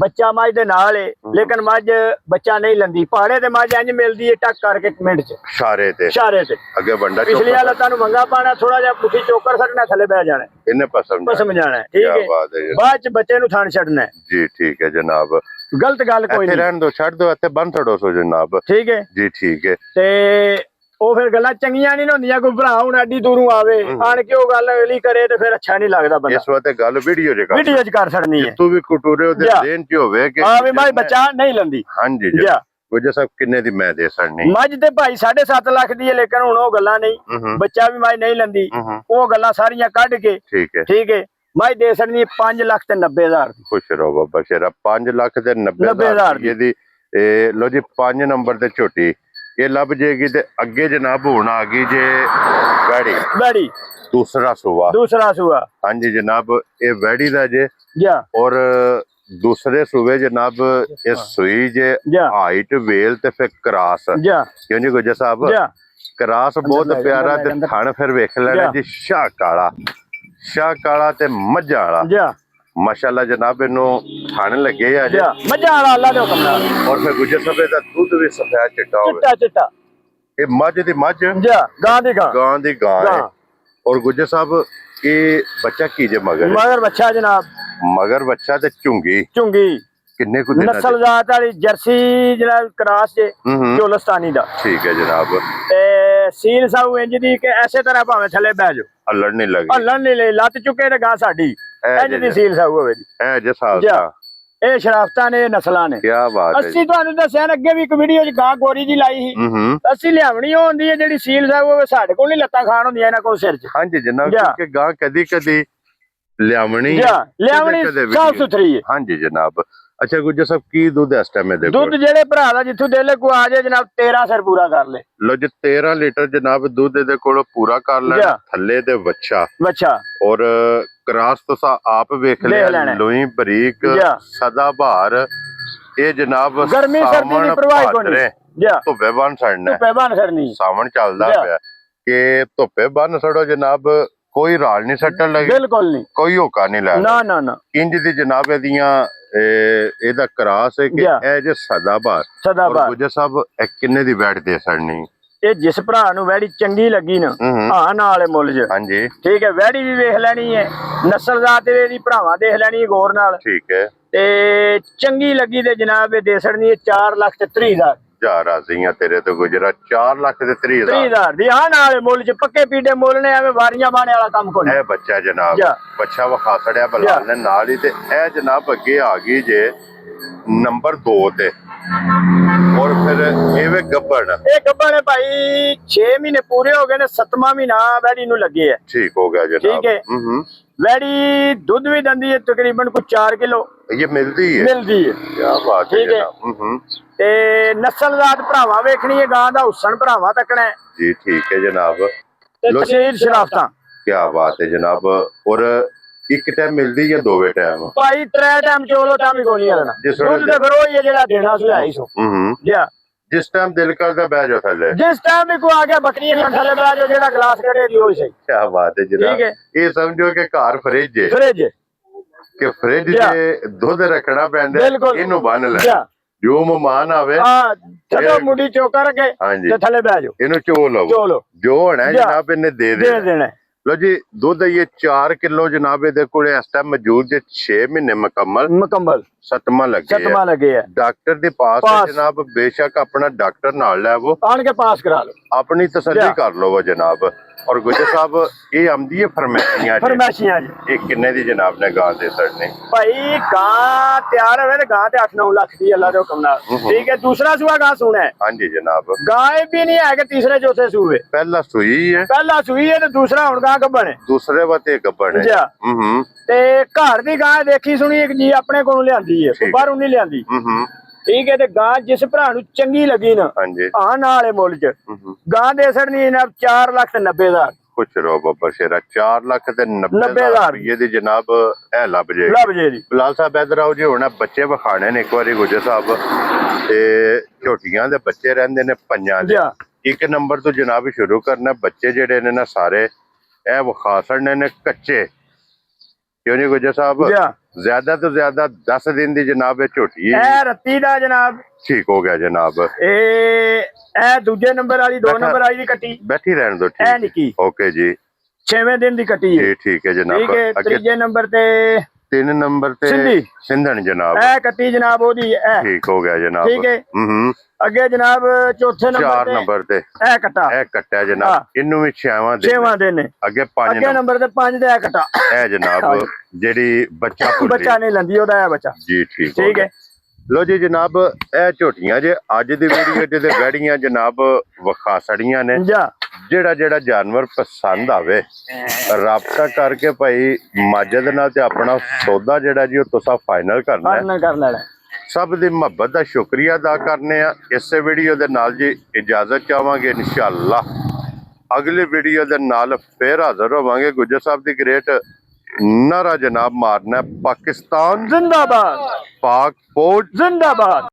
S2: ਬੱਚਾ ਮੱਝ ਦੇ ਨਾਲ ਹੈ, ਲੇਕਿਨ ਮੱਝ ਬੱਚਾ ਨਹੀਂ ਲੈਂਦੀ। ਪਹਾੜੇ ਤੇ ਮੱਝ ਇੰਜ ਮਿਲਦੀ ਹੈ ਟੱਕ ਕਰਕੇ ਮਿੰਟ ਚ ਇਸ਼ਾਰੇ ਤੇ
S1: ਅੱਗੇ ਬੰਦਾ
S2: ਪਿਛਲੀ ਵਾਲਾ ਤੁਹਾਨੂੰ ਮੰਗਾ ਪਾਣਾ, ਥੋੜਾ ਜਿਹਾ ਪੁੱਠੀ ਚੋਕਰ ਸੱਟਣਾ, ਥੱਲੇ ਬਹਿ ਜਾਣਾ,
S1: ਇਹਨੇ ਪਸਮ
S2: ਜਾਣਾ, ਠੀਕ ਹੈ। ਬਾਅਦ ਚ ਬੱਚੇ ਨੂੰ ਥਣ ਛੱਡਣਾ
S1: ਜੀ, ਠੀਕ ਹੈ ਜਨਾਬ।
S2: ਗਲਤ ਗੱਲ ਕੋਈ ਨਹੀਂ,
S1: ਰਹਿਣ ਦੋ, ਛੱਡ ਦੋ, ਇੱਥੇ ਬੰਨ ਛੱਡੋ ਸੋ ਜਨਾਬ,
S2: ਠੀਕ ਹੈ
S1: ਜੀ, ਠੀਕ ਹੈ।
S2: ਤੇ ਉਹ ਫਿਰ ਗੱਲਾਂ ਚੰਗੀਆਂ ਨਹੀਂ ਹੁੰਦੀਆਂ। ਕੋਈ ਭਰਾ ਹੁਣ ਐਡੀ ਦੂਰੋਂ ਆਵੇ ਆਣ ਕੇ ਉਹ ਗੱਲ ਅਗਲੀ ਕਰੇ ਤੇ ਫਿਰ ਅੱਛਾ ਨਹੀਂ ਲੱਗਦਾ ਬੰਦਾ।
S1: ਇਸ ਵਾਰ ਗੱਲ ਵੀਡੀਓ ਚ
S2: ਕਰ ਛੱਡਣੀ ਹੈ।
S1: ਤੂੰ ਵੀ ਕਟੋਰੇ ਉਹਦੇ ਦੇਣ ਚ ਹੋਵੇ ਕਿ
S2: ਹਾਂ ਵੀ ਮੈਂ ਬੱਚਾ ਨਹੀਂ ਲੰਦੀ।
S1: ਹਾਂਜੀ ਜੀ। ਗੁੱਜਰ ਸਾਹਿਬ ਕਿੰਨੇ ਦੀ ਮੈਂ ਦੇ ਸਕਣੀ?
S2: ਮੱਝ ਤੇ ਭਾਈ 7.5 ਲੱਖ ਦੀ ਹੈ, ਲੇਕਿਨ ਹੁਣ ਉਹ ਗੱਲਾਂ ਨਹੀਂ। ਬੱਚਾ ਵੀ ਮੱਝ ਨਹੀਂ ਲੰਦੀ, ਉਹ ਗੱਲਾਂ ਸਾਰੀਆਂ ਕੱਢ ਕੇ, ਠੀਕ ਹੈ। ਮੱਝ ਦੇ ਸਕਣੀ 5 ਲੱਖ ਤੇ 90,000 ਦੀ।
S1: ਖੁਸ਼ ਰਹੋ ਬਾਬਾ ਸ਼ੇਰਾ। 5 ਲੱਖ ਤੇ 90,000 ਦੀ। ਲੋ ਜੀ 5 ਨੰਬਰ ਤੇ ਝੋਟੀ ਇਹ ਲੱਭ ਜੇਗੀ। ਤੇ ਅੱਗੇ ਜਨਾਬ ਹੁਣ ਆ ਗਈ ਜੇ ਵੈੜੀ ਦੂਸਰਾ ਸੂਆ। ਹਾਂਜੀ ਜਨਾਬ, ਇਹ ਵੈੜੀ ਦਾ ਜੇ ਔਰ ਦੂਸਰੇ ਸੂਵੇ ਜਨਾਬ ਇਹ ਸੂਈ ਜੇ। ਹਾਈਟ ਵੇਲ ਤੇ ਫਿਰ ਕਰਾਸ, ਕਿਉਂ ਜੀ ਗੁੱਜਰ ਸਾਹਿਬ? ਕਰਾਸ ਬਹੁਤ ਪਿਆਰਾ ਤੇ ਥਣ ਫਿਰ ਵੇਖ ਲੈਣਾ ਜੀ। ਸ਼ਾਹ ਕਾਲਾ ਤੇ ਮੱਝਾਂ ਵਾਲਾ, ਮਾਸ਼ਾਅੱਲਾ ਜਨਾਬ। ਇਹਨੂੰ ਥਣ ਲੱਗੇ ਆ ਜੀ ਮੱਝਾਂ ਵਾਲਾ, ਅੱਲਾ ਦੇ ਹੁਕਮ ਨਾਲ। ਔਰ ਫਿਰ ਗੁੱਜਰ ਸਾਹਿਬ ਦਾ ਦੁੱਧ ਵੀ ਸਫੈਦ ਚਿੱਟਾ ਹੋਵੇ। ਇਹ ਮੱਝ ਦੀ ਮੱਝ, ਗਾਂ ਦੀ ਗਾਂ ਹੈ। ਔਰ ਗੁੱਜਰ ਸਾਹਿਬ ਇਹ ਬੱਚਾ ਕੀ ਜੇ? ਮਗਰ
S2: ਬੱਚਾ ਜਨਾਬ,
S1: ਮਗਰ ਬੱਚਾ ਤੇ ਝੁੰਗੀ ਕਿੰਨੇ ਕੁ ਦਿਨਾਂ ਦੀ?
S2: ਨਸਲ ਜ਼ਾਤ ਵਾਲੀ ਜਰਸੀ ਜਨਾਬ, ਕਰਾਸ ਜੇ ਚੋਲਸਤਾਨੀ ਦਾ, ਠੀਕ ਹੈ ਜਨਾਬ। ਤੇ ਸੀਲ ਸਾਊ ਇੰਜ ਦੀ ਕਿ ਐਸੇ ਤਰ੍ਹਾਂ ਭਾਵੇਂ ਥੱਲੇ ਬਹਿ ਜਾਓ,
S1: ਹੱਲਣ ਨਹੀਂ ਲੱਗੀ,
S2: ਲੱਤ ਚੁੱਕੇ ਤੇ ਗਾਂ ਸਾਡੀ ਇੰਜ ਦੀ ਸੀਲ ਸਾਊ ਹੋਵੇ ਜੀ। ਇਹ ਸ਼ਰਾਫਤਾਂ ਨੇ, ਨਸਲਾਂ ਨੇ।
S1: ਕਿਆ ਬਾਤ ਹੈ।
S2: ਅਸੀਂ ਤੁਹਾਨੂੰ ਦੱਸਿਆ ਅੱਗੇ ਵੀ ਇੱਕ ਵੀਡੀਓ ਚ ਗਾਂ ਗੋਰੀ ਜੀ ਲਾਈ ਸੀ। ਅਸੀਂ ਲਿਆਵਣੀ ਉਹ ਹੁੰਦੀ ਹੈ ਜਿਹੜੀ ਸੀਲ ਸਾਊ ਹੋਵੇ। ਸਾਡੇ ਕੋਲ ਨਹੀਂ ਲੱਤਾਂ ਖਾਣ ਹੁੰਦੀਆਂ ਇਹਨਾਂ ਕੋਲ ਸਿਰ ਚ।
S1: ਹਾਂਜੀ ਜਨਾਬ, ਕਿ ਗਾਂ ਕਦੀ ਲਿਆਵਣੀ
S2: ਸਾਫ ਸੁਥਰੀ ਹੈ।
S1: ਹਾਂਜੀ ਜਨਾਬ। ਅੱਛਾ ਗੁੱਜਰ ਸਾਹਿਬ ਕੀ ਦੁੱਧ ਇਸ ਟਾਈਮ ਦੇ?
S2: ਦੁੱਧ ਜਿਹੜੇ ਭਰਾ ਦਾ ਜਿੱਥੋਂ ਦਿਲ ਕੋ ਆ ਜਾਏ ਜਨਾਬ 13 ਸਿਰ ਪੂਰਾ ਕਰ ਲੈ।
S1: ਲੋ ਜੀ 13 ਲੀਟਰ ਜਨਾਬ ਦੁੱਧ ਇਹਦੇ ਕੋਲ ਪੂਰਾ ਕਰ ਲੈਣਾ। ਥੱਲੇ ਤੇ ਵੱਛਾ ਔਰ ਕਰਾਸ ਤੁਸੀਂ ਆਪ ਵੇਖ ਲਿਆ, ਲੋਈ ਬਰੀਕ ਸਦਾ ਬਹਾਰ। ਇਹ ਜਨਾਬ
S2: ਗਰਮੀ ਸਰਦੀ ਦੀ ਪਰਵਾਹ ਕੋਈ ਨਹੀਂ।
S1: ਧੁੱਪੇ ਬੰਨ ਛੱਡਣਾ, ਸਾਵਣ ਚੱਲਦਾ ਪਿਆ ਕਿ ਧੁੱਪੇ ਬੰਨ ਛੱਡੋ ਜਨਾਬ। ਕੋਈ ਰਾਲ ਨਹੀਂ ਸੱਟਣ ਲੱਗੇ, ਬਿਲਕੁਲ ਨਹੀਂ, ਕੋਈ ਹੋਕਾ ਨਹੀਂ ਲੈਣਾ ਨਾ। ਇੰਜ ਦੀ ਜਨਾਬ ਇਹਦਾ ਕਰਾਸ ਹੈ ਕਿ ਇਹ ਜੇ ਸਦਾ ਬਹਾਰ। ਗੁੱਜਰ ਸਾਹਿਬ ਕਿੰਨੇ ਦੀ ਵੈਟ ਦੇ ਸਕਣੀ? ਇਹ ਜਿਸ ਭਰਾ ਨੂੰ ਵੈੜੀ ਚੰਗੀ ਲੱਗੀ ਨਾ, ਹਾਂ ਨਾਲ ਮੁੱਲ ਜ, ਹਾਂਜੀ ਠੀਕ ਹੈ। ਵੈੜੀ ਵੀ ਵੇਖ ਲੈਣੀ ਹੈ, ਨਸਲ ਜ਼ਾਤ ਇਹਦੀ ਭਰਾਵਾਂ ਦੇਖ ਲੈਣੀ ਹੈ ਗੌਰ ਨਾਲ, ਠੀਕ ਹੈ। ਤੇ ਚੰਗੀ ਲੱਗੀ ਤੇ ਜਨਾਬ ਇਹ ਦੇ ਸਕਣੀ ਹੈ 4 ਲੱਖ ਤੇ 30,000। ਜਾ ਰਾਜ਼ੀਆਂ ਤੇਰੇ ਤੋਂ ਗੁਜਰਾ 4 ਲੱਖ ਤੇ 30,000 ਦੀ। ਹਾਂ ਨਾਲ ਮੁੱਲ ਚ ਪੱਕੇ ਪੀੜੇ ਮੁੱਲ ਨੇ, ਐਵੇਂ ਵਾਰੀਆਂ ਬਾਣੇ ਵਾਲਾ ਕੰਮ ਕੋਈ। ਇਹ ਬੱਚਾ ਜਨਾਬ ਬੱਚਾ ਵਖਾ ਛੜਿਆ ਬਲਾਲ ਨੇ ਨਾਲ ਹੀ। ਤੇ ਇਹ ਜਨਾਬ ਅੱਗੇ ਆ ਗਈ ਜੇ ਨੰਬਰ 2 ਤੇ। ਔਰ ਫਿਰ ਇਹ ਗੱਬਣ ਹੈ ਭਾਈ। 6 ਮਹੀਨੇ ਪੂਰੇ ਹੋ ਗਏ ਨੇ, 7ਵਾਂ ਮਹੀਨਾ ਵੈੜੀ ਨੂੰ ਲੱਗੇ ਹੈ। ਠੀਕ ਹੋ ਗਿਆ ਜਨਾਬ, ਠੀਕ ਹੈ। ਵੈੜੀ ਦੁੱਧ ਵੀ ਦਿੰਦੀ ਹੈ ਤਕਰੀਬਨ ਕੁਝ 4 ਕਿਲੋ ਇਹ ਮਿਲਦੀ ਹੈ। ਕਿਆ ਬਾਤ ਹੈ ਜਨਾਬ। ਤੇ ਨਸਲ ਜ਼ਾਤ ਭਰਾਵਾਂ ਵੇਖਣੀ ਹੈ, ਗਾਂ ਦਾ ਹੁਸਨ ਭਰਾਵਾਂ ਤੱਕਣਾ ਜੀ, ਠੀਕ ਹੈ ਜਨਾਬ। ਤਸੀਰ ਸ਼ਰਾਫਤਾਂ, ਕਿਆ ਬਾਤ ਹੈ ਜਨਾਬ। ਔਰ ਇੱਕ ਟਾਈਮ ਮਿਲਦੀ ਹੈ, 2 ਟਾਈਮ ਭਾਈ 3 ਟਾਈਮ ਚੋਲੋ ਤਾਂ ਵੀ ਕੋਈ ਨਹੀਂ ਆਣਾ। ਦੁੱਧ ਤੇ ਫਿਰ ਉਹ ਹੀ ਹੈ ਜਿਹੜਾ ਦੇਣਾ ਸੀ 250। ਜਿਸ ਟਾਈਮ ਦਿਲ ਕਰਦਾ ਬਹਿ ਜਾਓ ਥੱਲੇ, ਜਿਸ ਟਾਈਮ ਵੀ ਕੋਈ ਆ ਗਿਆ ਬੱਕਰੀ ਥੱਲੇ ਬਹਿ ਜਾਓ, ਜਿਹੜਾ ਗਲਾਸ ਕੱਢੇ ਦੀ ਉਹ ਸਹੀ। ਕਿਆ ਬਾਤ ਹੈ ਜਨਾਬ। ਇਹ ਸਮਝੋ ਕਿ ਘਰ ਫਰਿੱਜ ਕਿ ਫਰਿੱਜ ਦੇ ਦੁੱਧ ਰੱਖਣਾ ਪੈਂਦਾ, ਇਹਨੂੰ ਬੰਨ ਲੈ। ਜੋ ਮਹਿਮਾਨ ਆਵੇ ਚਲੋ ਮੁੰਡੀ ਚੋਕਾ ਰੱਖੇ ਤੇ ਥੱਲੇ ਬਹਿ ਜਾਓ, ਇਹਨੂੰ ਚੋ ਲਓ। ਜੋ ਹੋਣਾ ਜਨਾਬ ਇਹਨੇ ਦੇ ਦੇਣਾ। ਲੋ ਜੀ ਦੁੱਧ ਇਹ 4 ਕਿਲੋ ਜਨਾਬ ਇਹਦੇ ਕੋਲੇ ਇਸ ਟਾਈਮ ਮੌਜੂਦ ਜੇ। 6 ਮਹੀਨੇ ਮੁਕੰਮਲ 7ਵਾਂ ਲੱਗੇ ਆ। ਡਾਕਟਰ ਦੇ ਪਾਸ ਜਨਾਬ, ਬੇਸ਼ੱਕ ਆਪਣਾ ਡਾਕਟਰ ਨਾਲ ਲੈਵੋ, ਆਣ ਕੇ ਪਾਸ ਕਰਾ ਲਓ, ਆਪਣੀ ਤਸੱਲੀ ਕਰ ਲਓ ਜਨਾਬ। ਔਰ ਗੁੱਜਰ ਸਾਹਿਬ ਇਹ ਆਮਦੀ ਹੈ ਫਰਮੈਸ਼ੀਆਂ ਜੀ। ਇਹ ਕਿੰਨੇ ਦੀ ਜਨਾਬ ਨੇ ਗਾਂ ਦੇ ਸੜਨੇ? ਭਾਈ ਗਾਂ ਤਿਆਰ ਹੋਵੇ ਤੇ ਗਾਂ ਤੇ 8-9 ਲੱਖ ਦੀ ਅੱਲਾ ਦੇ ਹੁਕਮ ਨਾਲ, ਠੀਕ ਹੈ। ਦੂਸਰਾ ਸੂਆ ਗਾਂ ਸੂਣਾ ਹੈ। ਹਾਂਜੀ ਜਨਾਬ। ਗਾਂ ਇਹ ਵੀ ਨਹੀਂ ਹੈ ਕਿ ਤੀਸਰੇ ਚੌਥੇ ਸੂਏ, ਪਹਿਲਾ ਸੂਈ ਹੈ ਤੇ ਦੂਸਰਾ ਹੁਣ ਗਾਂ ਗੱਭਣ ਹੈ। ਦੂਸਰੇ ਵਾਤੇ ਗੱਭਣ ਹੈ। ਤੇ ਘਰ ਦੀ ਗਾਂ ਦੇਖੀ ਸੁਣੀ ਜੀ ਆਪਣੇ ਕੋਲੋਂ ਲਿਆਂਦੀ ਹੈ, ਬਾਹਰੋਂ ਨਹੀਂ ਲਿਆਂਦੀ, ਠੀਕ ਹੈ। ਤੇ ਗਾਂ ਜਿਸ ਭਰਾ ਨੂੰ ਚੰਗੀ ਲੱਗੀ ਨਾ, ਹਾਂ ਨਾਲ ਮੁੱਲ ਚ ਗਾਂ ਦੇ ਸੜਨੀ ਜਨਾਬ 4 ਲੱਖ ਤੇ 90,000। ਕੁਛ ਰੋ ਬੱਬਾ ਸ਼ੇਰਾ 4 ਲੱਖ ਤੇ 90,000 ਦੀ ਜਨਾਬ ਇਹ ਲੱਭ ਜੇ ਜੀ। ਬਲਾਲ ਸਾਹਿਬ ਇਧਰ ਆਓ ਜੀ। ਹੁਣ ਬੱਚੇ ਵਿਖਾਣੇ ਨੇ ਇੱਕ ਵਾਰੀ ਗੁੱਜਰ ਸਾਹਿਬ। ਤੇ ਝੋਟੀਆਂ ਦੇ ਬੱਚੇ ਰਹਿੰਦੇ ਨੇ 5 ਦੇ। 1 ਨੰਬਰ ਤੋਂ ਜਨਾਬ ਸ਼ੁਰੂ ਕਰਨਾ। ਬੱਚੇ ਜਿਹੜੇ ਨੇ ਨਾ ਸਾਰੇ ਇਹ ਵਿਖਾ ਛੱਡਣੇ ਨੇ ਕੱਚੇ, ਕਿਉਂ ਜੀ ਗੁੱਜਰ ਸਾਹਿਬ
S2: ਜੀ
S1: ਜ਼ਿਆਦਾ ਤੋਂ ਜ਼ਿਆਦਾ 10 ਦਿਨ ਦੀ ਜਨਾਬ ਇਹ ਝੋਟੀ ਹੈ
S2: ਇਹ ਰੱਤੀ ਦਾ ਜਨਾਬ
S1: ਠੀਕ ਹੋ ਗਿਆ ਜਨਾਬ
S2: ਇਹ ਦੂਜੇ ਨੰਬਰ ਵਾਲੀ 2 ਨੰਬਰ ਵਾਲੀ ਦੀ ਕੱਟੀ
S1: ਬੈਠੀ ਰਹਿਣ ਦੋ
S2: ਇਹ
S1: ਠੀਕ
S2: ਨਿੱਕੀ
S1: ਓਕੇ ਜੀ
S2: 6ਵੇਂ ਦਿਨ ਦੀ ਕੱਟੀ ਹੈ
S1: ਜੀ ਠੀਕ ਹੈ ਜਨਾਬ
S2: ਠੀਕ ਹੈ ਤੀਜੇ ਨੰਬਰ ਤੇ
S1: 3 ਨੰਬਰ ਤੇ
S2: ਸਿੰਧੀ
S1: ਸਿੰਧਣ ਜਨਾਬ
S2: ਇਹ ਕੱਟੀ ਜਨਾਬ ਉਹਦੀ ਇਹ
S1: ਠੀਕ ਹੋ ਗਿਆ ਜਨਾਬ
S2: ਠੀਕ ਹੈ ਅੱਗੇ ਜਨਾਬ ਚੌਥੇ ਨੰਬਰ
S1: 4 ਨੰਬਰ ਤੇ
S2: ਇਹ ਕੱਟਾ
S1: ਇਹ ਕੱਟਿਆ ਜਨਾਬ ਇਹਨੂੰ ਵੀ 6ਵਾਂ
S2: ਦਿਨ ਨੇ
S1: ਅੱਗੇ 5
S2: ਅੱਗੇ ਨੰਬਰ ਤੇ 5 ਤੇ ਇਹ ਕੱਟਾ
S1: ਇਹ ਜਨਾਬ ਜਿਹੜੀ ਬੱਚਾ
S2: ਨਹੀਂ ਲੈਂਦੀ ਉਹਦਾ ਇਹ ਬੱਚਾ
S1: ਜੀ ਠੀਕ
S2: ਹੈ
S1: ਲੋ ਜੀ ਜਨਾਬ ਇਹ ਝੋਟੀਆਂ ਜੇ ਅੱਜ ਦੀ ਵੀਡੀਓ ਚ ਤੇ ਬੈੜੀਆਂ ਜਨਾਬ ਵਿਖਾ ਸੜੀਆਂ ਨੇ ਜਿਹੜਾ ਜਾਨਵਰ ਪਸੰਦ ਆਵੇ ਰਾਬਤਾ ਕਰਕੇ ਭਾਈ ਮਾਜਦ ਨਾਲ ਤੇ ਆਪਣਾ ਸੌਦਾ ਜਿਹੜਾ ਜੀ ਉਹ ਤੁਸੀਂ ਫਾਈਨਲ ਕਰਨਾ
S2: ਕਰ ਲੈਣਾ
S1: ਸਭ ਦੀ ਮੁਹੱਬਤ ਦਾ ਸ਼ੁਕਰੀਆ ਅਦਾ ਕਰਨੇ ਆ ਇਸੇ ਵੀਡੀਓ ਦੇ ਨਾਲ ਜੀ ਇਜਾਜ਼ਤ ਚਾਹਾਂਗੇ ਇਨਸ਼ਾਅੱਲਾ ਅਗਲੀ ਵੀਡੀਓ ਦੇ ਨਾਲ ਫੇਰ ਹਾਜ਼ਰ ਹੋਵਾਂਗੇ ਗੁੱਜਰ ਸਾਹਿਬ ਦੀ ਗ੍ਰੇਟ ਨਾਰਾ ਜਨਾਬ ਮਾਰਨਾ ਪਾਕਿਸਤਾਨ
S2: ਜ਼ਿੰਦਾਬਾਦ
S1: पाक फौज
S2: जिंदाबाद।